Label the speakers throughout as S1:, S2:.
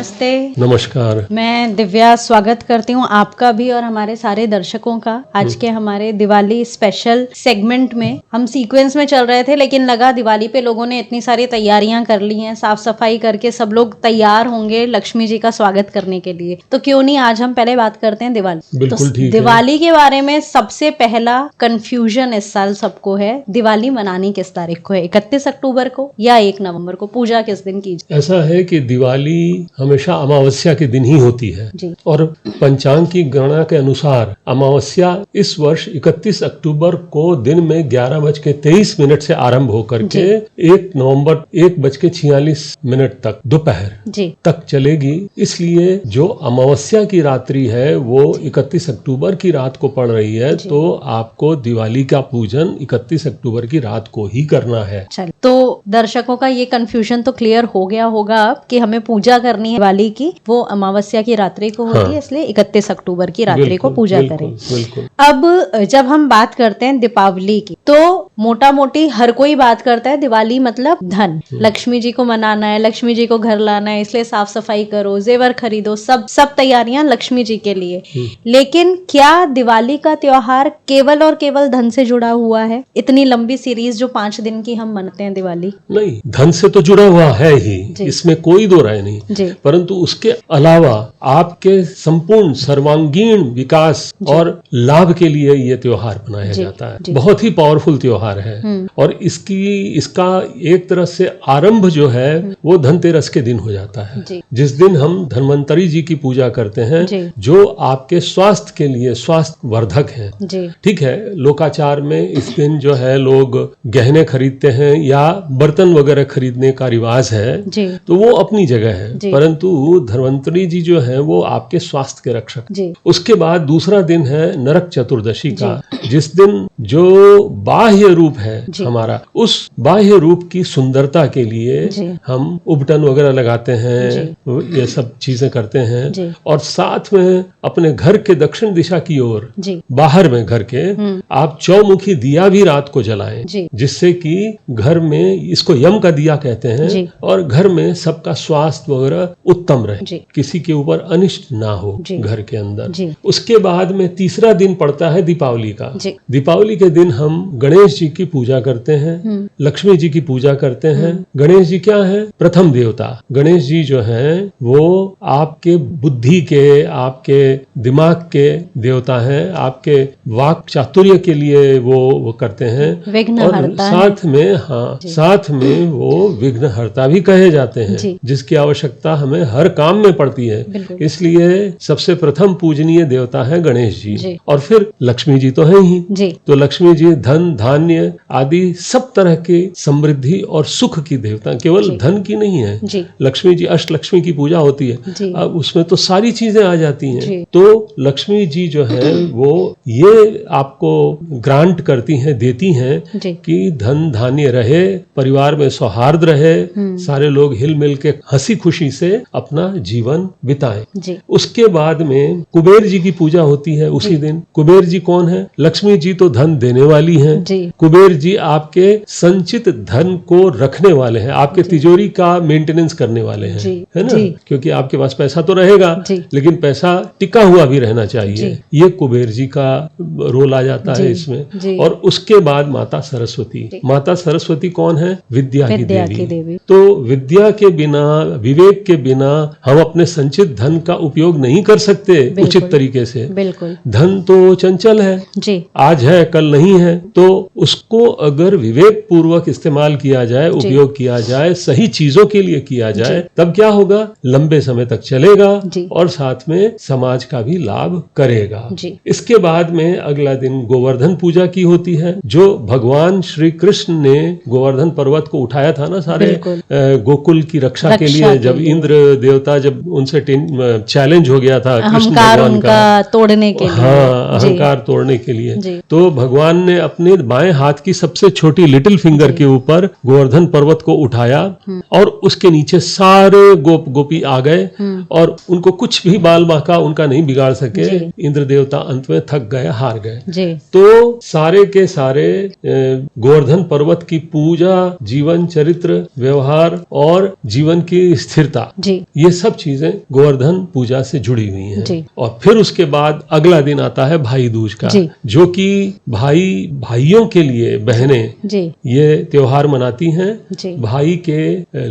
S1: नमस्ते।
S2: नमस्कार।
S1: मैं दिव्या स्वागत करती हूँ आपका भी और हमारे सारे दर्शकों का आज के हमारे दिवाली स्पेशल सेगमेंट में। हम सीक्वेंस में चल रहे थे लेकिन लगा दिवाली पे लोगों ने इतनी सारी तैयारियां कर ली हैं, साफ सफाई करके सब लोग तैयार होंगे लक्ष्मी जी का स्वागत करने के लिए, तो क्यों नहीं आज हम पहले बात करते हैं दिवाली।
S2: बिल्कुल
S1: तो
S2: ठीक
S1: दिवाली के बारे में सबसे पहला कंफ्यूजन इस साल सबको है, दिवाली मनानी किस तारीख को है, 31 अक्टूबर को या 1 नवंबर को? पूजा किस दिन की जाए?
S2: ऐसा है कि दिवाली हमेशा अमावस्या के दिन ही होती है
S1: जी।
S2: और पंचांग की गणना के अनुसार अमावस्या इस वर्ष 31 अक्टूबर को दिन में 11:23 से आरंभ होकर के 1 नवंबर 1:46 तक दोपहर तक चलेगी। इसलिए जो अमावस्या की रात्रि है वो 31 अक्टूबर की रात को पड़ रही है, तो आपको दिवाली का पूजन 31 अक्टूबर की रात को ही करना है।
S1: तो दर्शकों का ये कंफ्यूजन तो क्लियर हो गया होगा अब कि हमें पूजा करनी है दिवाली की, वो अमावस्या की रात्रि को होती है, इसलिए 31 अक्टूबर की रात्रि को पूजा करें। अब जब हम बात करते हैं दीपावली की, तो मोटा मोटी हर कोई बात करता है दिवाली मतलब धन, लक्ष्मी जी को मनाना है, लक्ष्मी जी को घर लाना है, इसलिए साफ सफाई करो, जेवर खरीदो, सब तैयारियां लक्ष्मी जी के लिए। लेकिन क्या दिवाली का त्योहार केवल और केवल धन से जुड़ा हुआ है? इतनी लंबी सीरीज जो 5 दिन की हम मनते हैं दिवाली,
S2: नहीं, धन से तो जुड़ा हुआ है ही, इसमें कोई दो राय नहीं, परंतु उसके अलावा आपके संपूर्ण सर्वांगीण विकास और लाभ के लिए ये त्योहार मनाया जाता है। बहुत ही पावरफुल त्योहार है और इसका एक तरह से आरंभ जो है वो धनतेरस के दिन हो जाता है, जिस दिन हम धन्वंतरी जी की पूजा करते हैं, जो आपके स्वास्थ्य के लिए स्वास्थ्य वर्धक है। ठीक है, लोकाचार में इस दिन जो है लोग गहने खरीदते हैं या बर्तन वगैरह खरीदने का रिवाज है, तो वो अपनी जगह है, परंतु धन्वंतरी जी जो है वो आपके स्वास्थ्य के रक्षक। उसके बाद दूसरा दिन है नरक चतुर्दशी का, जिस दिन जो बाह्य रूप है हमारा, उस बाह्य रूप की सुंदरता के लिए हम उबटन वगैरह लगाते हैं, ये सब चीजें करते हैं, और साथ में अपने घर के दक्षिण दिशा की ओर बाहर में घर के आप चौमुखी दिया भी रात को जलाएं, जिससे कि घर में, इसको यम का दिया कहते हैं, और घर में सबका स्वास्थ्य वगैरह उत्तम रहे, किसी के ऊपर अनिष्ट ना हो घर के अंदर। उसके बाद में तीसरा दिन पड़ता है दीपावली का। दीपावली के दिन हम गणेश जी की पूजा करते हैं, लक्ष्मी जी की पूजा करते हैं। गणेश जी क्या है? प्रथम देवता। गणेश जी जो हैं वो आपके बुद्धि के, आपके दिमाग के देवता हैं, आपके वाक चातुर्य के लिए वो करते हैं, और साथ में वो विघ्नहर्ता भी कहे जाते हैं, जिसकी आवश्यकता हमें हर काम में पड़ती है। इसलिए सबसे प्रथम पूजनीय देवता है गणेश जी, और फिर लक्ष्मी जी तो है ही। तो लक्ष्मी जी धन धान्य आदि सब तरह के समृद्धि और सुख की देवता, केवल धन की नहीं है। लक्ष्मी जी, अष्ट लक्ष्मी की पूजा होती है, अब उसमें तो सारी चीजें आ जाती हैं। तो लक्ष्मी जी जो है वो ये आपको ग्रांट करती हैं, देती हैं कि धन धान्य रहे, परिवार में सौहार्द रहे, सारे लोग हिल मिल के हंसी खुशी से अपना जीवन बिताएं। उसके बाद में कुबेर जी की पूजा होती है उसी दिन। कुबेर जी कौन है? लक्ष्मी जी तो धन देने वाली हैं, कुबेर जी आपके संचित धन को रखने वाले हैं, आपके तिजोरी का मेंटेनेंस करने वाले हैं, है ना, क्योंकि आपके पास पैसा तो रहेगा लेकिन पैसा टिका हुआ भी रहना चाहिए। ये कुबेर जी का रोल आ जाता है इसमें। और उसके बाद माता सरस्वती। माता सरस्वती कौन है? विद्या की देवी। तो विद्या के बिना, विवेक के बिना हम अपने संचित धन का उपयोग नहीं कर सकते उचित तरीके से। धन तो चंचल है, आज है कल नहीं है, तो उसको अगर विवेक पूर्वक इस्तेमाल किया जाए, उपयोग किया जाए, सही चीजों के लिए किया जाए, तब क्या होगा? लंबे समय तक चलेगा और साथ में समाज का भी लाभ करेगा। इसके बाद में अगला दिन गोवर्धन पूजा की होती है, जो भगवान श्री कृष्ण ने गोवर्धन पर्वत को उठाया था ना, सारे गोकुल की रक्षा के लिए, जब इंद्र देवता जब उनसे चैलेंज हो गया था कृष्ण भगवान का तोड़ने के लिए, अहंकार तोड़ने के लिए, तो भगवान ने अपने बाएं हाथ की सबसे छोटी लिटिल फिंगर के ऊपर गोवर्धन पर्वत को उठाया और उसके नीचे सारे गोप गोपी आ गए और उनको कुछ भी बाल बांका उनका नहीं बिगाड़ सके। इंद्र देवता अंत में थक गए, हार गए। तो सारे के सारे गोवर्धन पर्वत की पूजा, जीवन चरित्र, व्यवहार और जीवन की स्थिरता,
S1: जी।
S2: ये सब चीजें गोवर्धन पूजा से जुड़ी हुई हैं।
S1: जी।
S2: और फिर उसके बाद अगला दिन आता है भाई दूज का,
S1: जी।
S2: जो कि भाइयों के लिए बहनें
S1: जी।
S2: ये त्योहार मनाती हैं
S1: जी।
S2: भाई के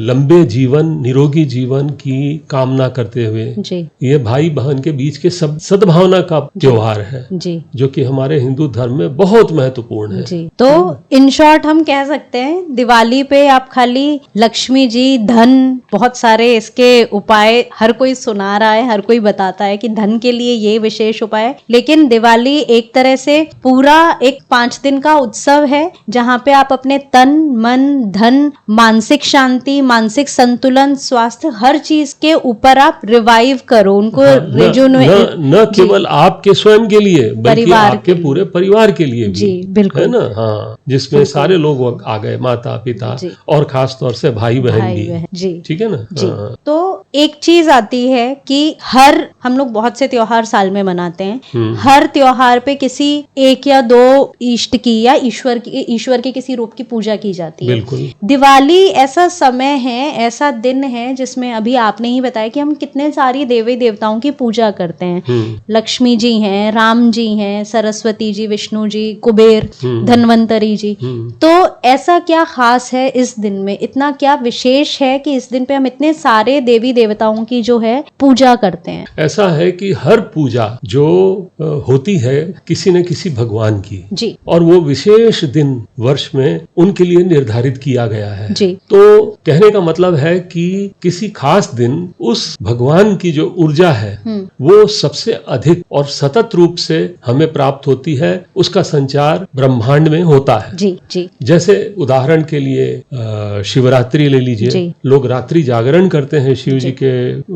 S2: लंबे जीवन, निरोगी जीवन की कामना करते हुए।
S1: जी।
S2: ये भाई बहन के बीच के सद्भावना का त्योहार है,
S1: जी।
S2: जो कि हमारे हिंदू धर्म में बहुत महत्वपूर्ण है।
S1: जी। तो इन शॉर्ट हम कह सकते हैं दिवाली पे आप खाली लक्ष्मी जी, धन, बहुत सारे इसके उपाय हर कोई सुना रहा है, हर कोई बताता है कि धन के लिए ये विशेष उपाय है, लेकिन दिवाली एक तरह से पूरा एक 5 दिन का उत्सव है जहाँ पे आप अपने तन, मन, धन, मानसिक शांति, मानसिक संतुलन, स्वास्थ्य, हर चीज के ऊपर आप रिवाइव करो उनको।
S2: न केवल आपके स्वयं के लिए बल्कि आपके पूरे परिवार के लिए भी।
S1: जी, बिल्कुल।
S2: है ना? हाँ, जिसमें सारे लोग आ गए, माता पिता और खास तौर से भाई बहन भी।
S1: जी।
S2: ठीक है ना?
S1: जी।
S2: हाँ।
S1: तो एक चीज आती है कि हम लोग बहुत से त्योहार साल में मनाते हैं, हर त्योहार पे किसी एक या दो इष्ट की या ईश्वर के किसी रूप की पूजा की जाती है।
S2: बिल्कुल।
S1: दिवाली ऐसा समय है, ऐसा दिन है जिसमें अभी आपने ही बताया कि हम कितने सारी देवी देवताओं की पूजा करते हैं। लक्ष्मी जी हैं, राम जी हैं, सरस्वती जी, विष्णु जी, कुबेर, धन्वंतरी जी। तो ऐसा क्या खास है इस दिन में, इतना क्या विशेष है कि इस दिन पे हम इतने सारे देवी देवताओं की जो है पूजा करते हैं?
S2: ऐसा है कि हर पूजा जो होती है किसी न किसी भगवान की
S1: जी।
S2: और वो विशेष दिन वर्ष में उनके लिए निर्धारित किया गया है।
S1: जी।
S2: तो कहने का मतलब है कि किसी खास दिन उस भगवान की जो ऊर्जा है वो सबसे अधिक और सतत रूप से हमें प्राप्त होती है, उसका संचार ब्रह्मांड में होता है।
S1: जी। जी।
S2: जैसे उदाहरण के लिए शिवरात्रि ले लीजिए, लोग रात्रि जागरण करते हैं शिव जी के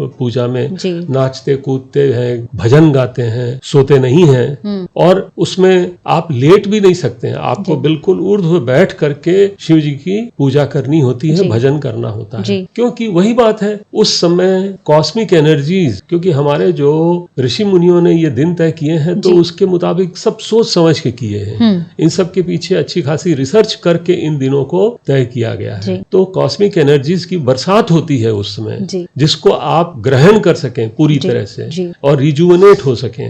S2: पूजा में, नाचते कूदते हैं, भजन गाते हैं, सोते नहीं हैं और उसमें आप लेट भी नहीं सकते हैं, आपको बिल्कुल ऊर्ध्व बैठ करके शिव जी की पूजा करनी होती है, भजन करना होता है। क्योंकि वही बात है, उस समय कॉस्मिक एनर्जीज, क्योंकि हमारे जो ऋषि मुनियों ने ये दिन तय किए हैं तो उसके मुताबिक सब सोच समझ के किए हैं। इन सब के पीछे अच्छी खासी रिसर्च करके इन दिनों को तय किया गया है। तो कॉस्मिक एनर्जीज की बरसात होती है उस समय, जिसको आप ग्रहण कर सकें पूरी तरह से और रिजुवनेट हो सकें,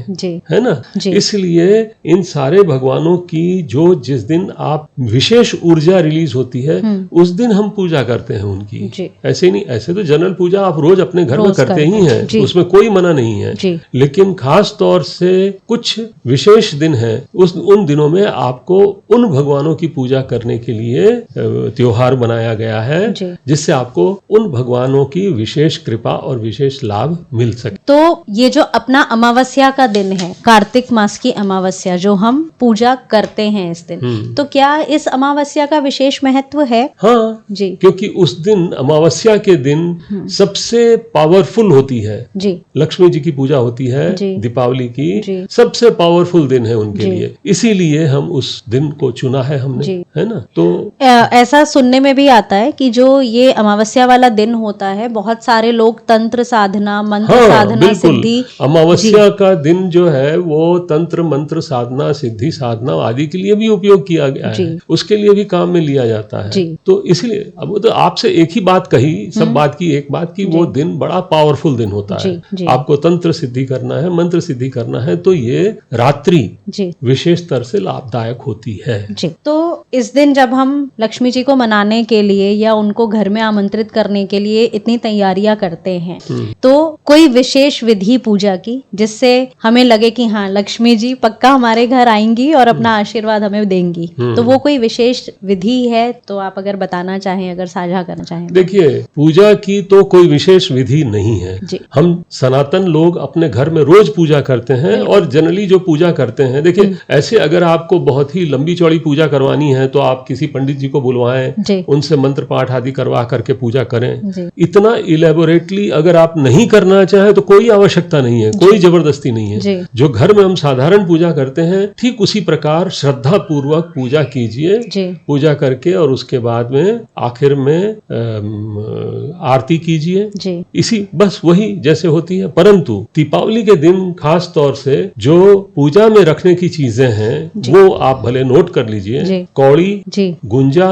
S2: है ना? इसलिए इन सारे भगवानों की जो जिस दिन आप विशेष ऊर्जा रिलीज होती है उस दिन हम पूजा करते हैं उनकी। ऐसे नहीं, ऐसे तो जनरल पूजा आप रोज अपने घर में करते ही हैं, उसमें कोई मना नहीं है, लेकिन खास तौर से कुछ विशेष दिन है, उन दिनों में आपको उन भगवानों की पूजा करने के लिए त्योहार बनाया गया है, जिससे आपको उन भगवानों की विशेष कृपा और विशेष लाभ मिल सके।
S1: तो ये जो अपना अमावस्या का दिन है, कार्तिक मास की अमावस्या, जो हम पूजा करते हैं इस दिन, तो क्या इस अमावस्या का विशेष महत्व है?
S2: हाँ जी, क्योंकि उस दिन अमावस्या के दिन सबसे पावरफुल होती है जी, लक्ष्मी जी की पूजा होती है, दीपावली की सबसे पावरफुल दिन है उनके लिए, इसीलिए हम उस दिन को चुना है हमने, है ना? तो
S1: ऐसा सुनने में भी आता है कि जो ये अमावस्या वाला दिन होता है, बहुत सारे लोग तंत्र साधना, मंत्र साधना, सिद्धि,
S2: अमावस्या का दिन जो है वो तंत्र मंत्र साधना, सिद्धि साधना आदि के लिए भी उपयोग किया गया है, उसके लिए भी काम में लिया जाता है। तो इसलिए अब तो आपसे एक ही बात कही, सब बात की एक बात की, वो दिन बड़ा पावरफुल दिन होता है। आपको तंत्र सिद्धि करना है, मंत्र सिद्धि करना है, तो ये रात्रि विशेष तरह से लाभदायक होती है।
S1: तो इस दिन जब हम लक्ष्मी जी को मनाने के लिए या उनको घर में आमंत्रित करने के लिए इतनी तैयारियां करते हैं, तो कोई विशेष विधि पूजा की जिससे हमें लगे कि हाँ, लक्ष्मी जी पक्का हमारे घर आएंगी और अपना आशीर्वाद हमें देंगी, तो वो कोई विशेष विधि है तो आप अगर बताना चाहें, अगर साझा करना चाहें?
S2: देखिए, पूजा की तो कोई विशेष विधि नहीं है। हम सनातन लोग अपने घर में रोज पूजा करते हैं और जनरली जो पूजा करते हैं, देखिए ऐसे अगर आपको बहुत ही लंबी चौड़ी पूजा करवानी है तो आप किसी पंडित जी को बुलवाएं, उनसे मंत्र पाठ आदि करवा करके पूजा करें। इतना इलेबोरेटली अगर आप नहीं करना चाहें तो कोई आवश्यकता नहीं है, कोई जबरदस्ती नहीं है। जो घर में हम साधारण पूजा करते हैं ठीक उसी प्रकार श्रद्धा पूर्वक पूजा कीजिए, पूजा करके और उसके बाद में आखिर में आरती कीजिए, इसी बस वही जैसे होती है। परंतु दीपावली के दिन खास तौर से जो पूजा में रखने की चीजें हैं वो आप भले नोट कर लीजिए, कौड़ी, गुंजा,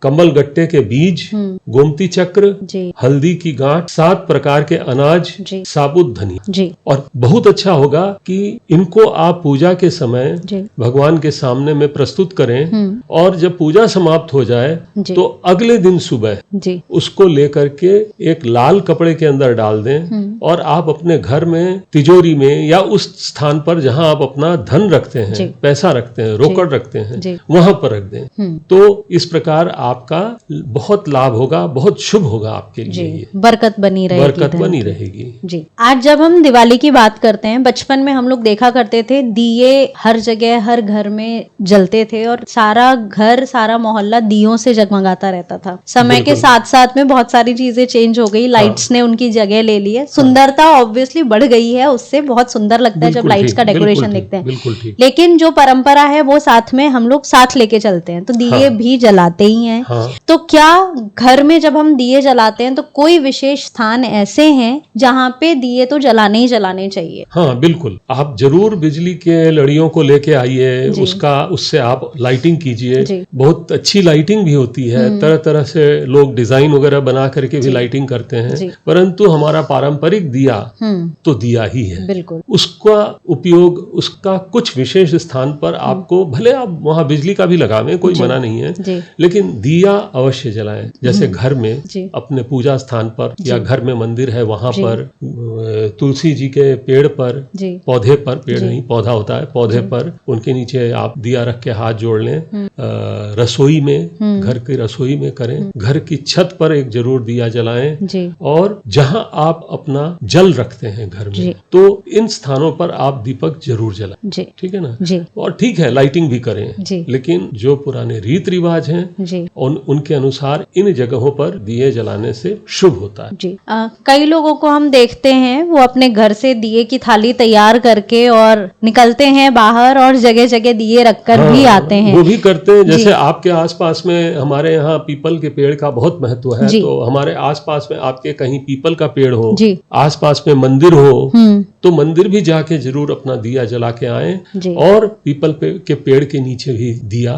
S2: कमल गट्टे के बीज, गोमती चक्र, हल्दी की की गांठ, 7 प्रकार के अनाज, साबुत धनिया। और बहुत अच्छा होगा कि इनको आप पूजा के समय भगवान के सामने में प्रस्तुत करें, और जब पूजा समाप्त हो जाए तो अगले दिन सुबह उसको लेकर के एक लाल कपड़े के अंदर डाल दें, और आप अपने घर में तिजोरी में या उस स्थान पर जहां आप अपना धन रखते हैं, पैसा रखते हैं, रोकड़ रखते हैं, वहां पर रख दें। तो इस प्रकार आपका बहुत लाभ होगा, बहुत शुभ होगा आपके लिए,
S1: बरकत बनी रहेगी,
S2: बरकत बनी रहेगी।
S1: जी। आज जब हम दिवाली की बात करते हैं, बचपन में हम लोग देखा करते थे दिए हर जगह हर घर में जलते थे, और सारा घर सारा मोहल्ला दियों से जगमगाता रहता था। समय के साथ साथ में बहुत सारी चीजें चेंज हो गई, लाइट्स ने उनकी जगह ले ली है, सुंदरता ऑब्वियसली बढ़ गई है, उससे बहुत सुंदर लगता है जब लाइट्स का डेकोरेशन देखते हैं। लेकिन जो परंपरा है वो साथ में हम लोग साथ लेके चलते हैं, तो दिए भी जलाते ही हैं। तो क्या घर में जब हम दिए जलाते हैं तो कोई विशेष स्थान ऐसे हैं जहाँ पे दिए तो जलाने ही जलाने चाहिए?
S2: हाँ बिल्कुल, आप जरूर बिजली के लड़ियों को लेके आइए, उससे आप लाइटिंग कीजिए। बहुत अच्छी लाइटिंग भी होती है, तरह तरह से लोग डिजाइन वगैरह बना करके भी लाइटिंग करते हैं, परंतु हमारा पारंपरिक दिया तो दिया ही है।
S1: बिल्कुल।
S2: उसका उपयोग उसका कुछ विशेष स्थान पर आपको, भले आप वहाँ बिजली का भी लगावें, कोई मना नहीं है, लेकिन दिया अवश्य जलाएं। जैसे घर में अपने पूजा स्थान पर या घर में मंदिर है वहां पर, तुलसी जी के पेड़ पर, पौधे पर, पेड़ नहीं पौधा होता है, पौधे पर उनके नीचे आप दिया रख के हाथ जोड़ लें। रसोई में, घर की रसोई में करें, घर की छत पर एक जरूर दिया जलाएं, और जहां आप अपना जल रखते हैं घर में, तो इन स्थानों पर आप दीपक जरूर जलाएं। ठीक है ना? और ठीक है लाइटिंग भी करें, लेकिन जो पुराने रीत रिवाज हैं उनके अनुसार इन जगहों पर दिए जलाने से शुभ होता है।
S1: कई लोगों को हम देखते हैं वो अपने घर से दिए की थाली तैयार करके और निकलते हैं बाहर, और जगह जगह दिए रखकर भी आते हैं।
S2: वो भी करते हैं। जैसे आपके आसपास में, हमारे यहाँ पीपल के पेड़ का बहुत महत्व है, तो हमारे आसपास में आपके कहीं पीपल का पेड़ हो, आसपास में मंदिर हो, तो मंदिर भी जाके जरूर अपना दिया जला के आए, और पीपल के पेड़ के नीचे भी दिया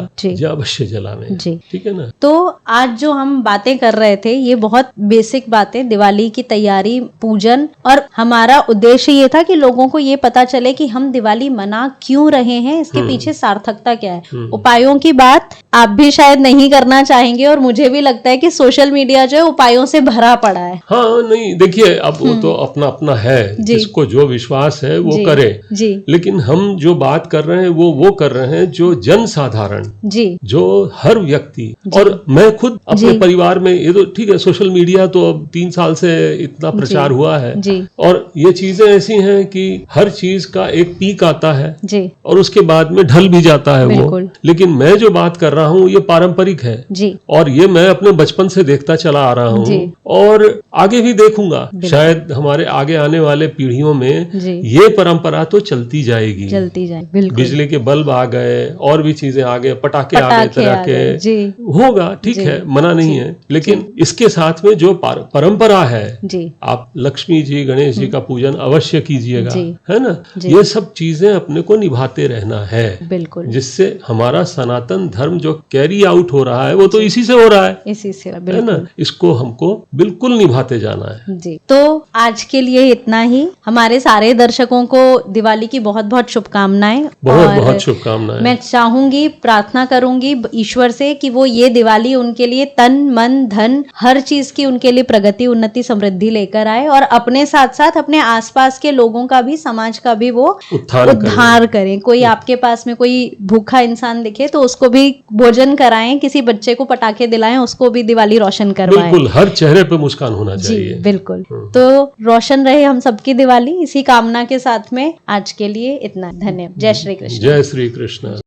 S2: अवश्य जलावें। ठीक है ना?
S1: तो आज जो हम बातें कर रहे थे ये बहुत बेसिक बातें, दिवाली की तैयारी, पूजन, और हमारा उद्देश्य ये था कि लोगों को ये पता चले कि हम दिवाली मना क्यों रहे हैं, इसके पीछे सार्थकता क्या है। उपायों की बात आप भी शायद नहीं करना चाहेंगे, और मुझे भी लगता है कि सोशल मीडिया जो है उपायों से भरा पड़ा है।
S2: हाँ नहीं, देखिए अब वो तो अपना अपना है, जिसको जो विश्वास है वो करे, लेकिन हम जो बात कर रहे हैं वो कर रहे हैं जो जन साधारण, जो हर व्यक्ति, और मैं खुद अपने परिवार में, ये तो ठीक है सोशल मीडिया तो अब 3 साल से इतना प्रचार हुआ है, और ये चीजें ऐसी हैं कि हर चीज का एक पीक आता है और उसके बाद में ढल भी जाता है वो। लेकिन मैं जो बात कर रहा हूँ ये पारंपरिक है, और ये मैं अपने बचपन से देखता चला आ रहा हूँ, और आगे भी देखूंगा। शायद हमारे आगे आने वाले पीढ़ियों में ये परंपरा तो चलती जाएगी। बिजली के बल्ब आ गए, और भी चीजें आ गए, पटाखे आ गए तरह के, होगा, ठीक है, मना नहीं है, लेकिन इसके साथ में जो परंपरा है, आप लक्ष्मी जी, गणेश जी का पूजन अवश्य कीजिएगा, है ना? ये सब चीजें अपने को निभाते रहना है, बिल्कुल, जिससे हमारा सनातन धर्म जो कैरी आउट हो रहा है वो तो इसी से हो रहा है, है ना? इसको हमको बिल्कुल निभाते जाना है।
S1: जी, तो आज के लिए इतना ही। हमारे सारे दर्शकों को दिवाली की बहुत बहुत शुभकामनाएं।
S2: बहुत शुभकामनाएं।
S1: मैं चाहूंगी, प्रार्थना करूंगी ईश्वर से कि वो ये दिवाली उनके लिए तन मन धन हर चीज की उनके लिए प्रगति, उन्नति, समृद्धि लेकर आए, और अपने साथ साथ अपने आसपास के लोगों का भी, समाज का भी वो उद्धार करें। कोई आपके पास में कोई भूखा इंसान दिखे तो उसको भी भोजन कराएं, किसी बच्चे को पटाखे दिलाएं, उसको भी दिवाली रोशन करवाएं।
S2: बिल्कुल, हर चेहरे पे मुस्कान होना चाहिए।
S1: बिल्कुल। तो रोशन रहे हम सबकी दिवाली, इसी कामना के साथ में आज के लिए इतना। धन्यवाद। जय श्री कृष्ण।
S2: जय श्री कृष्ण।